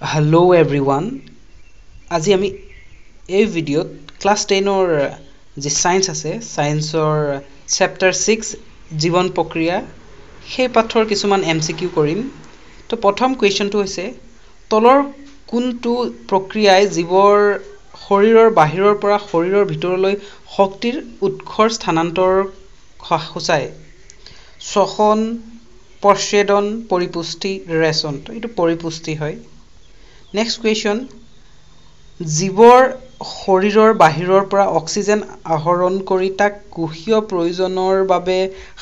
Hello everyone. আজি আমি এই ভিডিঅ'ত ক্লাছ 10ৰ যি সায়েন্স আছে সায়েন্সৰ চেপ্টাৰ 6 জীৱন প্ৰক্ৰিয়া সেই পাঠৰ কিছুমান এমসিকিউ কৰিম। তো প্ৰথম কোৱেশ্চনটো হৈছে তলৰ কোনটো প্ৰক্ৰিয়াই জীৱৰ শৰীৰৰ বাহিৰৰ পৰা শৰীৰৰ ভিতৰলৈ শক্তিৰ উৎসৰ স্থানান্তৰ সূচায়? শ্বসন, প্ৰচ্ছেদন, পৰিপুষ্টি, ৰেচন। তো এইটো পৰিপুষ্টি হয়। নেক্সট কুৱেশ্যন জীৱৰ শৰীৰৰ বাহিৰৰ পৰা অক্সিজেন আহৰণ কৰি তাক কোষীয় প্ৰয়োজনৰ বাবে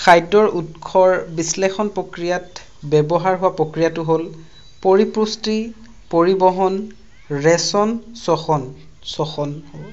খাদ্যৰ উৎসৰ বিশ্লেষণ প্ৰক্ৰিয়াত ব্যৱহাৰ হোৱা প্ৰক্ৰিয়াটো হ'ল পৰিপুষ্টি, পৰিবহন, ৰেচন, শ্বসন হ'ব।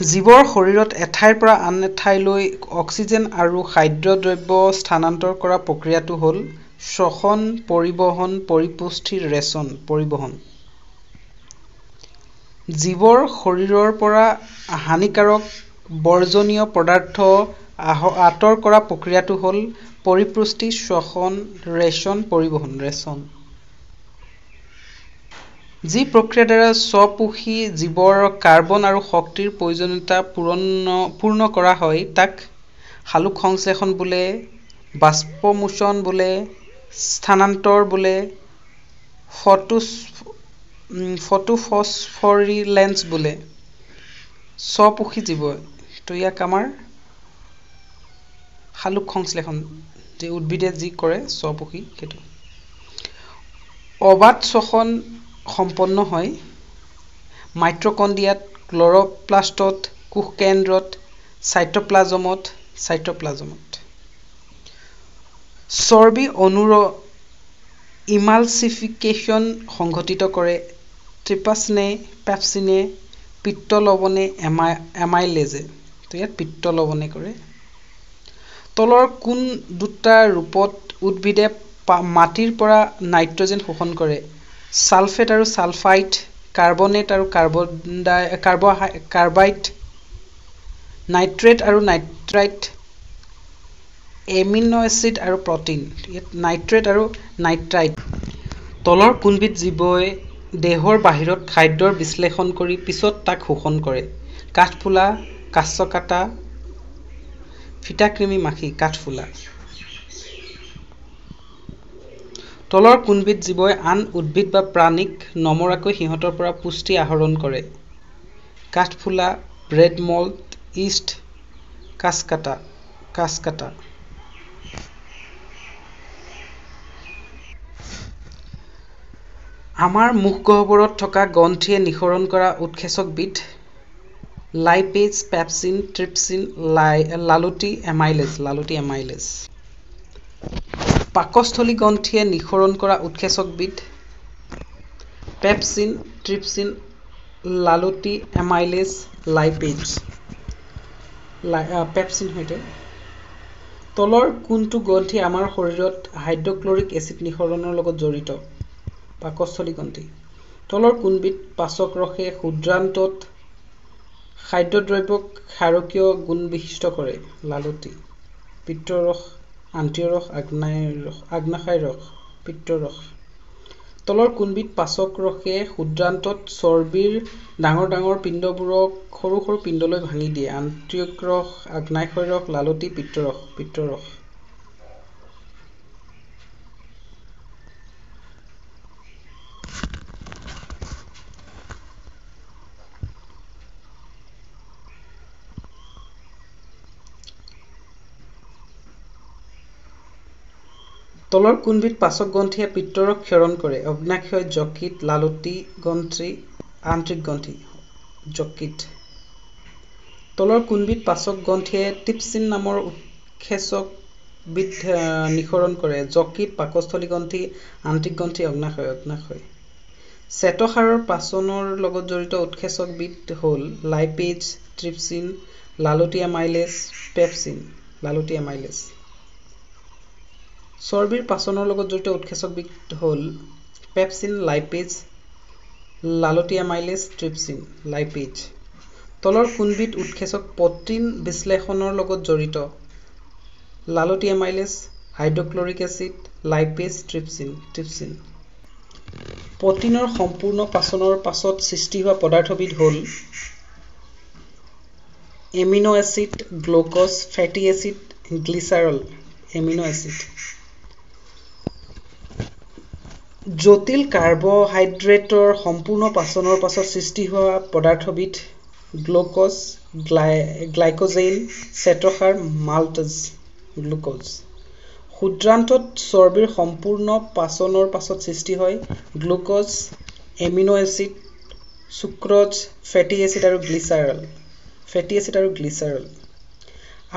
জীৱৰ শৰীৰত এঠাইৰ পৰা আন এঠাইলৈ অক্সিজেন আৰু খাদ্যদ্ৰব্য স্থানান্তৰ কৰা প্ৰক্ৰিয়াটো হ'ল শ্বসন, পৰিবহন, পৰিপুষ্টি, ৰেচন, পৰিবহন। জীৱৰ শৰীৰৰ পৰা হানিকাৰক বৰ্জনীয় পদাৰ্থ আঁতৰ কৰা প্ৰক্ৰিয়াটো হ'ল পৰিপুষ্টি, শ্বসন, ৰেচন, পৰিবহন, ৰেচন। যি প্ৰক্ৰিয়াৰ দ্বাৰা স্বপোষী জীৱৰ কাৰ্বন আৰু শক্তিৰ প্ৰয়োজনীয়তা পূৰ্ণ কৰা হয় তাক সালোক সংশ্লেষণ বোলে, বাষ্পমোচন বোলে, স্থানান্তৰ বোলে, ফটোফস্ফৰিলেন্স বোলে। স্বপোষী জীৱ তো ইয়াক আমাৰ সালোক সংশ্লেষণ যে উদ্ভিদে যি কৰে স্বপোষী সেইটো। অবাধ শ্বসন সম্পন্ন হয় মাইট্ৰকণ্ড্ৰিয়াত, ক্লৰোপ্লাষ্টত, কোষকেন্দ্ৰত, চাইটোপ্লাজমত। চৰ্বি অণুৰ ইমালচিফিকেশ্যন সংঘটিত কৰে ট্ৰিপচিনে, পিত্ত লৱণে, এমাইলেজে। তো ইয়াত পিত্ত লৱণে কৰে। তলৰ কোন দুটা ৰূপত উদ্ভিদে মাটিৰ পৰা নাইট্ৰজেন শোষণ কৰে? সালফেট আৰু সালফাইড, কাৰ্বনেট আৰু কাৰ্বাইড, নাইট্ৰেট আৰু নাইট্ৰাইট, এমিনো এচিড আৰু প্ৰটিন। ইয়াত নাইট্ৰেট আৰু নাইট্ৰাইট। তলৰ কোনবিধ জীৱই দেহৰ বাহিৰত খাদ্যৰ বিশ্লেষণ কৰি পিছত তাক শোষণ কৰে? কাঠফুলা, কাছকাটা, ফিটাকৃমি মাখি, কাঠফুলা। তলৰ কোনবিধ জীৱই আন উদ্ভিদ বা প্ৰাণীক নমৰাকৈ সিহঁতৰ পৰা পুষ্টি আহৰণ কৰে? কাঠফুলা, ব্ৰেড মল্ট, ইষ্ট, কাছকাটা। আমাৰ মুখগহ্বৰত থকা গ্ৰন্থিয়ে নিঃসৰণ কৰা উৎসেচকবিধ লাইপেজ, পেপচিন, ট্ৰিপচিন, লালুটি, এমাইলেজ। পাকস্থলী গ্ৰন্থিয়ে নিঃসৰণ কৰা উৎসেচকবিধ pepsin, trypsin, লালুটি, amylase, lipase. Pepsin সৈতে তলৰ কোনটো গ্ৰন্থি আমাৰ শৰীৰত হাইড্ৰক্লৰিক এচিড নিঃসৰণৰ লগত জড়িত? পাকস্থলী গ্ৰন্থি। তলৰ কোনবিধ পাচক ৰসে ক্ষুদ্ৰান্তত খাদ্যদ্ৰব্যক ক্ষাৰকীয় গুণবিশিষ্ট কৰে? লালুটি। পিত্তৰস, আন্তঃৰস, আগ্নাশয় ৰস, পিত্তৰস। তলৰ কোনবিধ পাচক ৰসে ক্ষুদ্ৰান্তত চৰ্বিৰ ডাঙৰ পিণ্ডবোৰক সৰু সৰু পিণ্ডলৈ ভাঙি দিয়ে? আন্তৰিক ৰস, আগ্নাশয় ৰস, লালুটি, পিত্তৰস। তলৰ কোনবিধ পাচক গ্ৰন্থিয়ে পিত্তৰস ক্ষৰণ কৰে? অগ্নাশয়, যকৃত, লালুটি গ্ৰন্থি, আন্তৰিক গ্ৰন্থি, যকৃত। তলৰ কোনবিধ পাচক গ্ৰন্থিয়ে ট্ৰিপচিন নামৰ উৎসেচকবিধ নিঃসৰণ কৰে? যকৃত, পাকস্থলী গ্ৰন্থি, আন্তৰিক গ্ৰন্থি, অগ্নাশয়। শ্বেতসাৰৰ পাচনৰ লগত জড়িত উৎসেচকবিধ হ'ল lipase, trypsin, লালুটি amylase, pepsin, লালুটি amylase. চৰ্বিৰ পাচনৰ লগত জড়িত উৎসেচকবিধ হ'ল pepsin, lipase, লালুটি amylase, trypsin, lipase. তলৰ কোনবিধ উৎসেচক প্ৰটিন বিশ্লেষণৰ লগত জড়িত? লালুটি amylase, hydrochloric acid, lipase trypsin প্ৰটিনৰ সম্পূৰ্ণ পাচনৰ পাছত সৃষ্টি হোৱা পদাৰ্থবিধ হ'ল এমিনো এচিড গ্লুক'জ ফেটি এচিড গ্লিচাৰল এমিনো এচিড জটিল কাৰ্বহাইড্ৰেটৰ সম্পূৰ্ণ পাচনৰ পাছত সৃষ্টি হোৱা পদাৰ্থবিধ গ্লুক'জ গ্লাইক'জেন শ্বেতসাৰ মাল্টজ গ্লুক'জ ক্ষুদ্ৰান্তত চৰ্বিৰ সম্পূৰ্ণ পাচনৰ পাছত সৃষ্টি হয় গ্লুক'জ এমিনো এচিড সুক্ৰজ ফেটি এচিড আৰু গ্লিচাৰল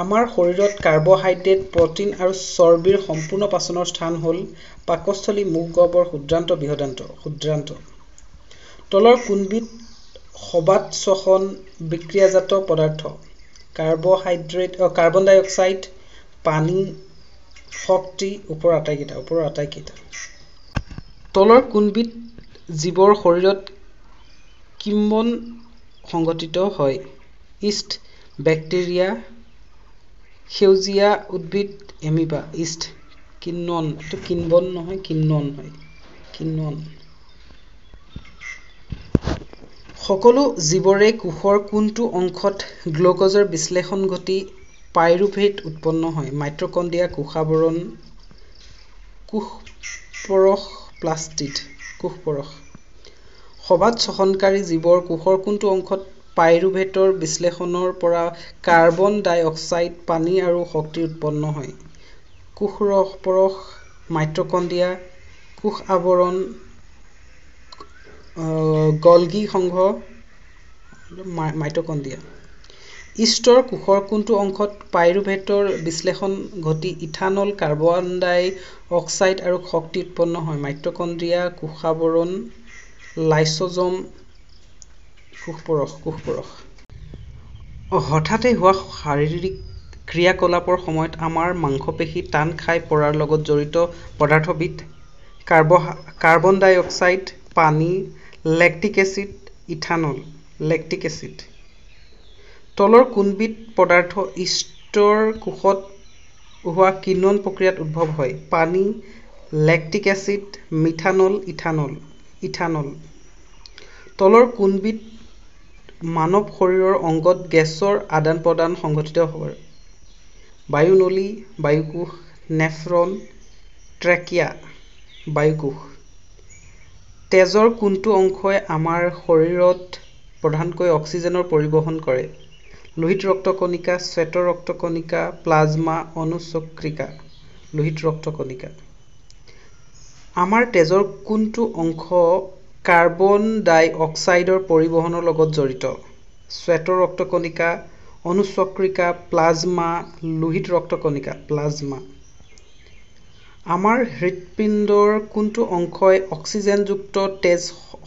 আমাৰ শৰীৰত কাৰ্বহাইড্ৰেট প্ৰটিন আৰু চৰ্বিৰ সম্পূৰ্ণ পাচনৰ স্থান হ'ল পাকস্থলী মুখ গহ্বৰ ক্ষুদ্ৰান্ত তলৰ কোনবিধ সবাত শ্বসন বিক্ৰিয়াজাত পদাৰ্থ কাৰ্বন ডাই অক্সাইড পানী শক্তি ওপৰৰ আটাইকেইটা তলৰ কোনবিধ জীৱৰ শৰীৰত কিম্বন সংঘটিত হয় ইষ্ট বেক্টেৰিয়া সেউজীয়া উদ্ভিদ এমিবা ইষ্ট কিন্বন নহয় কিন্বন সকলো জীৱৰে কোষৰ কোনটো অংশত গ্লুক'জৰ বিশ্লেষণ ঘটি পাইৰুভেট উৎপন্ন হয় মাইটকণ্ড্ৰিয়া কোষাৱৰণ কোষপৰশ সবাত শ্বসনকাৰী জীৱৰ কোষৰ কোনটো অংশত পাইৰুভেটৰ বিশ্লেষণৰ পৰা কাৰ্বন ডাই অক্সাইড পানী আৰু শক্তি উৎপন্ন হয় কোষপৰশ মাইটকণ্ড্ৰিয়া কোষ আৱৰণ গলগি সংঘ মাইটকণ্ড্ৰিয়া ইষ্টৰ কোষৰ কোনটো অংশত পাইৰুভেটৰ বিশ্লেষণ ঘটি ইথানল কাৰ্বন ডাই অক্সাইড আৰু শক্তি উৎপন্ন হয় মাইটকণ্ড্ৰিয়া কোষাৱৰণ লাইসোজোম কোষপৰশ হঠাতে হোৱা শাৰীৰিক ক্ৰিয়াকলাপৰ সময়ত আমাৰ মাংসপেশী টান খাই পৰাৰ লগত জড়িত পদাৰ্থবিধ কাৰ্বন ডাই অক্সাইড পানী lactic acid ethanol lactic acid তলৰ কোনবিধ পদাৰ্থ ইষ্টৰ কোষত হোৱা কিণ্বন প্ৰক্ৰিয়াত উদ্ভৱ হয় পানী লেক্টিক এচিড মিথানল ইথানল তলৰ কোনবিধ মানৱ শৰীৰৰ অংগত গেছৰ আদান প্ৰদান সংঘটিত হয় বায়ুনলী বায়ুকোষ নেফ্ৰন ট্ৰেকিয়া বায়ুকোষ তেজৰ কোনটো অংশই আমাৰ শৰীৰত প্ৰধানকৈ অক্সিজেনৰ পৰিবহণ কৰে লোহিত ৰক্তকণিকা শ্বেত ৰক্তকণিকা প্লাজমা অনুচক্ৰিকা লোহিত ৰক্তকণিকা আমাৰ তেজৰ কোনটো অংশ কাৰ্বন ডাই অক্সাইডৰ পৰিবহণৰ লগত জড়িত শ্বেত ৰক্তকণিকা অনুচক্ৰিকা প্লাজমা লোহিত ৰক্তকণিকা প্লাজমা আমাৰ হৃৎপিণ্ডৰ কোনটো অংশই অক্সিজেনযুক্ত তেজ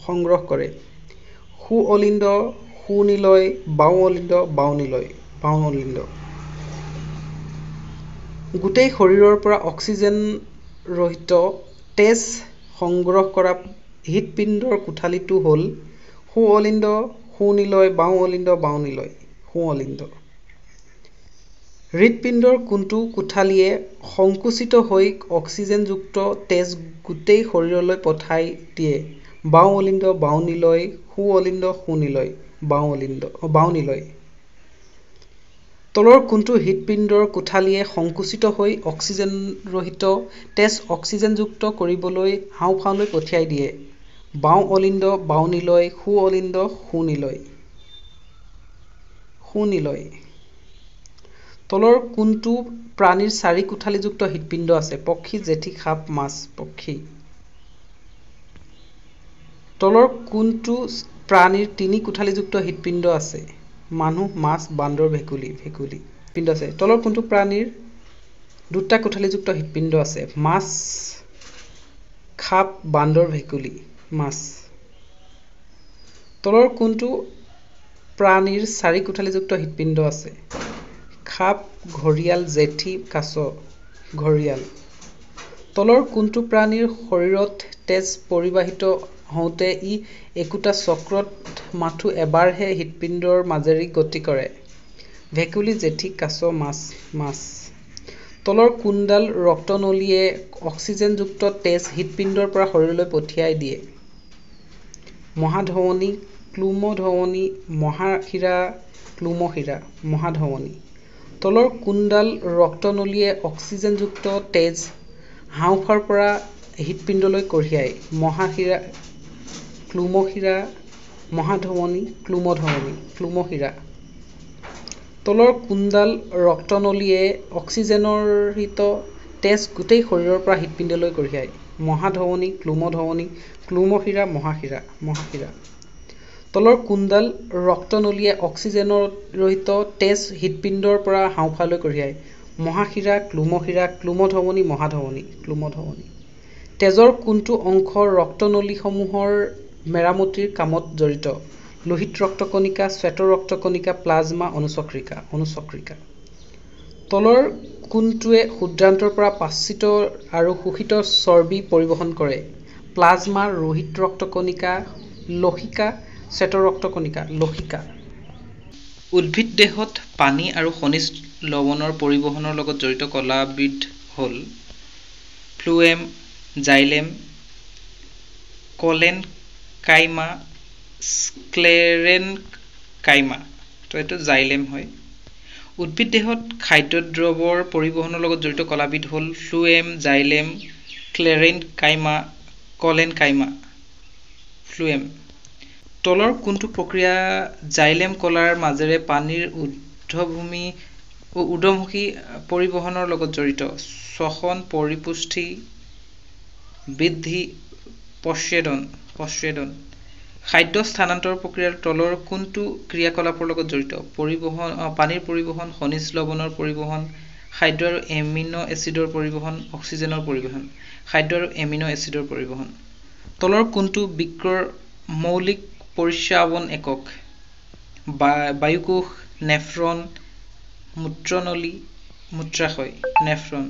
সংগ্ৰহ কৰে সোঁঅলিণ্ড সোঁনিলয় বাওঁঅলিণ্ড গোটেই শৰীৰৰ পৰা অক্সিজেনৰহিত তেজ সংগ্ৰহ কৰা হৃৎপিণ্ডৰ কোঠালিটো হ'ল সোঁঅলিণ্ড সোঁনিলয় বাওঁঅলিণ্ড সোঁঅলিণ্ড হৃৎপিণ্ডৰ কোনটো কোঠালিয়ে সংকুচিত হৈ অক্সিজেনযুক্ত তেজ গোটেই শৰীৰলৈ পঠাই দিয়ে বাওঁঅলিণ্ড বাওঁনিলয় সোঁঅলিণ্ড সোঁনিলয় বাওঁনিলয় তলৰ কোনটো হৃৎপিণ্ডৰ কোঠালিয়ে সংকুচিত হৈ অক্সিজেনৰহিত তেজ অক্সিজেনযুক্ত কৰিবলৈ হাঁওফাওলৈ পঠিয়াই দিয়ে বাওঁঅলিণ্ড বাওঁনিলয় সোঁঅলিণ্ড সোঁনিলয় তলৰ কোনটো প্ৰাণীৰ 4 কোঠালিযুক্ত হৃৎপিণ্ড আছে পক্ষী জেঠী সাপ মাছ পক্ষী তলৰ কোনটো প্ৰাণীৰ 3 কোঠালিযুক্ত হৃৎপিণ্ড আছে মানুহ মাছ বান্দৰ ভেকুলী পিণ্ড আছে তলৰ কোনটো প্ৰাণীৰ 2টা কোঠালিযুক্ত হৃৎপিণ্ড আছে মাছ সাপ বান্দৰ ভেকুলী মাছ তলৰ কোনটো প্ৰাণীৰ 4 কোঠালিযুক্ত হৃৎপিণ্ড আছে সাপ ঘৰিয়াল জেঠী কাছ ঘৰিয়াল তলৰ কোনটো প্ৰাণীৰ শৰীৰত তেজ পৰিবাহিত হওঁতে ই একোটা চক্ৰত মাথো এবাৰহে হৃৎপিণ্ডৰ মাজেৰে গতি কৰে ভেকুলী জেঠী কাছ মাছ তলৰ কোনডাল ৰক্তনলীয়ে অক্সিজেনযুক্ত তেজ হৃৎপিণ্ডৰ পৰা শৰীৰলৈ পঠিয়াই দিয়ে? মহাধমনী, ক্লোমধমনী, মহাশিৰা, ক্লোমশিৰা। মহাধমনী। তলৰ কোনডাল ৰক্তনলীয়ে অক্সিজেনযুক্ত তেজ হাঁওফাঁওৰ পৰা হৃৎপিণ্ডলৈ কঢ়িয়ায়? মহাশিৰা, ক্লোমশিৰা, মহাধমনী, ক্লোমধমনী। ক্লোমশিৰা। তলৰ কোনডাল ৰক্তনলীয়ে অক্সিজেনৰহিত তেজ গোটেই শৰীৰৰ পৰা হৃৎপিণ্ডলৈ কঢ়িয়ায়? মহাধমনী, ক্লোমধমনী, ক্লোমশিৰা, মহাশিৰা। মহাশিৰা। তলৰ কোনডাল ৰক্তনলীয়ে অক্সিজেনৰহিত তেজ হৃৎপিণ্ডৰ পৰা হাঁওফাঁওলৈ কঢ়িয়ায়? মহাশিৰা, ক্লোমশিৰা, ক্লোমধমনী, মহাধমনী। ক্লোমধমনী। তেজৰ কোনটো অংশ ৰক্তনলীসমূহৰ মেৰামতিৰ কামত জড়িত? লোহিত ৰক্তকণিকা, শ্বেত ৰক্তকণিকা, প্লাজমা, অনুচক্ৰিকা। অনুচক্ৰিকা। তলৰ কোনটোৱে ক্ষুদ্ৰান্তৰ পৰা পাচিত আৰু শোষিত চৰ্বি পৰিবহন কৰে? প্লাজমা, লোহিত ৰক্তকণিকা, লসিকা, শ্বেত ৰক্তকণিকা। লসিকা। উদ্ভিদ দেহত পানী আৰু খনিজ লৱণৰ পৰিবহনৰ লগত জড়িত কলাবিধ হ'ল ফ্লোয়েম, জাইলেম, কলেনকাইমা, স্ক্লেৰেনকাইমা। তো এইটো জাইলেম হয়। উদ্ভিদ দেহত খাদ্যদ্ৰৱৰ পৰিবহনৰ লগত জড়িত কলাবিধ হ'ল ফ্লোয়েম, জাইলেম, ক্লেৰেনকাইমা, কলেনকাইমা। ফ্লোয়েম। তলৰ কোনটো প্ৰক্ৰিয়া জাইলেম কলাৰ মাজেৰে পানীৰ ঊৰ্ধ্বমুখী পৰিবহনৰ লগত জড়িত? শ্বসন, পৰিপুষ্টি, বৃদ্ধি, পশ্বেদন। পশ্বেদন। খাদ্য স্থানান্তৰ প্ৰক্ৰিয়াৰ তলৰ কোনটো ক্ৰিয়াকলাপৰ লগত জড়িত? পানীৰ পৰিবহন, খনিজ লৱণৰ পৰিবহন, খাদ্য আৰু এমিনো এচিডৰ পৰিবহন, অক্সিজেনৰ পৰিবহন। খাদ্য আৰু এমিনো এচিডৰ পৰিবহন। তলৰ কোনটো বৃক্কৰ মৌলিক পৰিস্ৰাবন একক? বায়ুকোষ, নেফ্ৰন, মূত্ৰনলী, মূত্ৰাশয়। নেফ্ৰন।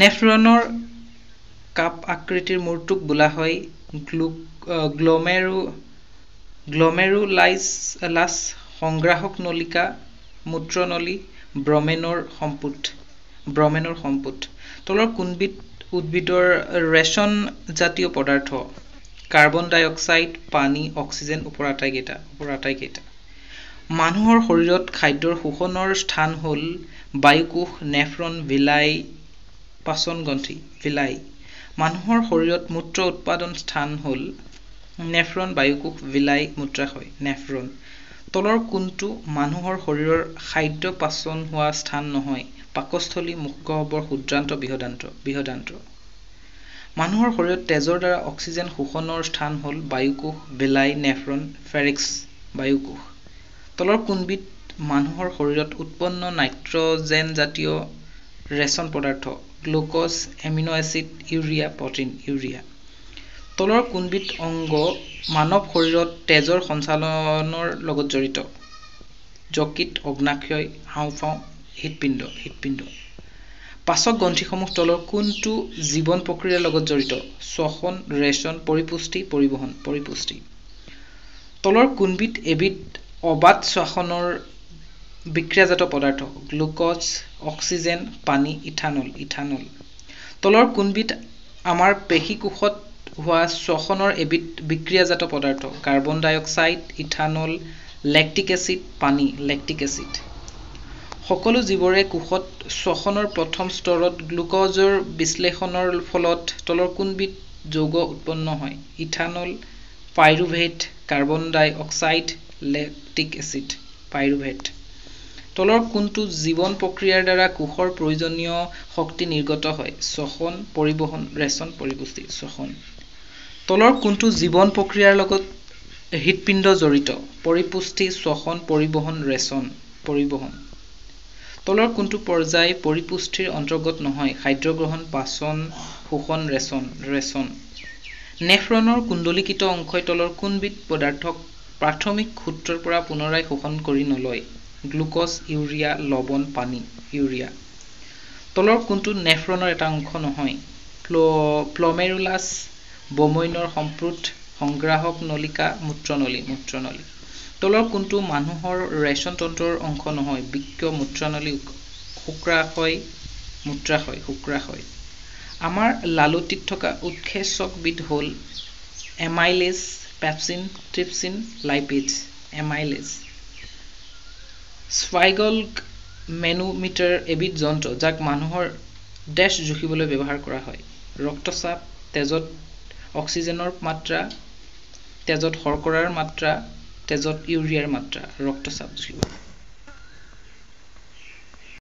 নেফ্ৰনৰ কাপ আকৃতিৰ মূৰটোক বোলা হয় গ্লমেৰুলাছ, সংগ্ৰাহক নলিকা, মূত্ৰনলী, ব্ৰমেনৰ সম্পুট। ব্ৰমেনৰ সম্পুট। তলৰ কোনবিধ উদ্ভিদৰ ৰেচন জাতীয় পদাৰ্থ? কাৰ্বন ডাই অক্সাইড, পানী, অক্সিজেন। ওপৰ আটাইকেইটা। মানুহৰ শৰীৰত খাদ্যৰ শোষণৰ স্থান হ'ল বায়ুকোষ, নেফ্ৰন, ভিলাই, পাচন গ্ৰন্থি। ভিলাই। মানুহৰ শৰীৰত মূত্ৰ উৎপাদন স্থান হ'ল নেফ্ৰন, বায়ুকোষ, ভিলাই, মূত্ৰাশয়। নেফ্ৰন। তলৰ কোনটো মানুহৰ শৰীৰৰ খাদ্য পাচন হোৱা স্থান নহয়? পাকস্থলী, মুখগহ্বৰ, ক্ষুদ্ৰান্ত, বৃহদান্ত্ৰ। মানুহৰ শৰীৰত তেজৰ দ্বাৰা অক্সিজেন শোষণৰ স্থান হ'ল বায়ুকোষ, ভিলাই, নেফ্ৰন, ফেৰিক্স। বায়ুকোষ। তলৰ কোনবিধ মানুহৰ শৰীৰত উৎপন্ন নাইট্ৰজেনজাতীয় ৰেচন পদাৰ্থ? Glucose, amino acid, urea, protein. Urea. তলৰ কোনবিধ অংগ মানৱ শৰীৰত তেজৰ সঞ্চালনৰ লগত জড়িত? যকৃত, অগ্ন্যাশয়, হাঁওফাঁও, হৃৎপিণ্ড। হৃৎপিণ্ড। পাচক গ্ৰন্থিসমূহ তলৰ কোনটো জীৱন প্ৰক্ৰিয়াৰ লগত জড়িত? শ্বসন, ৰেচন, পৰিপুষ্টি, পৰিবহন। পৰিপুষ্টি। তলৰ কোনবিধ এবিধ অবাত শ্বসনৰ বিক্ৰিয়াজাত পদাৰ্থ? গ্লুক'জ, অক্সিজেন, পানী, ইথানল। ইথানল। তলৰ কোনবিধ আমাৰ পেশীকোষত হোৱা শ্বসনৰ এবিধ বিক্ৰিয়াজাত পদাৰ্থ? কাৰ্বন ডাই অক্সাইড, ইথানল, লেক্টিক এচিড, পানী। Lactic acid. সকলো জীৱৰে কোষত শ্বসনৰ প্ৰথম স্তৰত গ্লুক'জৰ বিশ্লেষণৰ ফলত তলৰ কোনবিধ যৌগ উৎপন্ন হয়? ইথানল, পাইৰুভেট, কাৰ্বন ডাই অক্সাইড, লেক্টিক এচিড। পাইৰুভেট। তলৰ কোনটো জীৱন প্ৰক্ৰিয়াৰ দ্বাৰা কোষৰ প্ৰয়োজনীয় শক্তি নিৰ্গত হয়? শ্বসন, পৰিবহন, ৰেচন, পৰিপুষ্টি। শ্বসন। তলৰ কোনটো জীৱন প্ৰক্ৰিয়াৰ লগত হৃৎপিণ্ড জড়িত? পৰিপুষ্টি, শ্বসন, পৰিবহন, ৰেচন। পৰিবহন। তলৰ কোনটো পৰ্যায় পৰিপুষ্টিৰ অন্তৰ্গত নহয়? খাদ্য গ্ৰহণ, পাচন, শোষণ, ৰেচন। ৰেচন। নেফ্ৰনৰ কুণ্ডলীকৃত অংশই তলৰ কোনবিধ পদাৰ্থক প্ৰাথমিক সূত্ৰৰ পৰা পুনৰাই শোষণ কৰি নলয়? গ্লুক'জ, ইউৰিয়া, লৱণ, পানী। ইউৰিয়া। তলৰ কোনটো নেফ্ৰনৰ এটা অংশ নহয়? গ্লমেৰুলাছ, ব্ৰমৈনৰ সম্পুট, সংগ্ৰাহক নলিকা, মূত্ৰনলী। মূত্ৰনলী। তলৰ কোনটো মানুহৰ ৰেচন তন্ত্ৰৰ অংশ নহয়? বৃক্ক, মূত্ৰনলী, শুক্ৰাশয়, মূত্ৰাশয়, শুক্ৰাশয়। আমাৰ লালুটিত থকা উৎসেচকবিধ হ'ল amylase, pepsin, trypsin, lipase. Amylase. স্পাইগল মেনোমিটাৰ এবিধ যন্ত্ৰ যাক মানুহৰ ডেছ জুখিবলৈ ব্যৱহাৰ কৰা হয়। ৰক্তচাপ, তেজত অক্সিজেনৰ মাত্ৰা, তেজত শৰ্কৰাৰ মাত্ৰা, তেজত ইউৰিয়াৰ মাত্ৰা। ৰক্তচাপ জুখিবলৈ।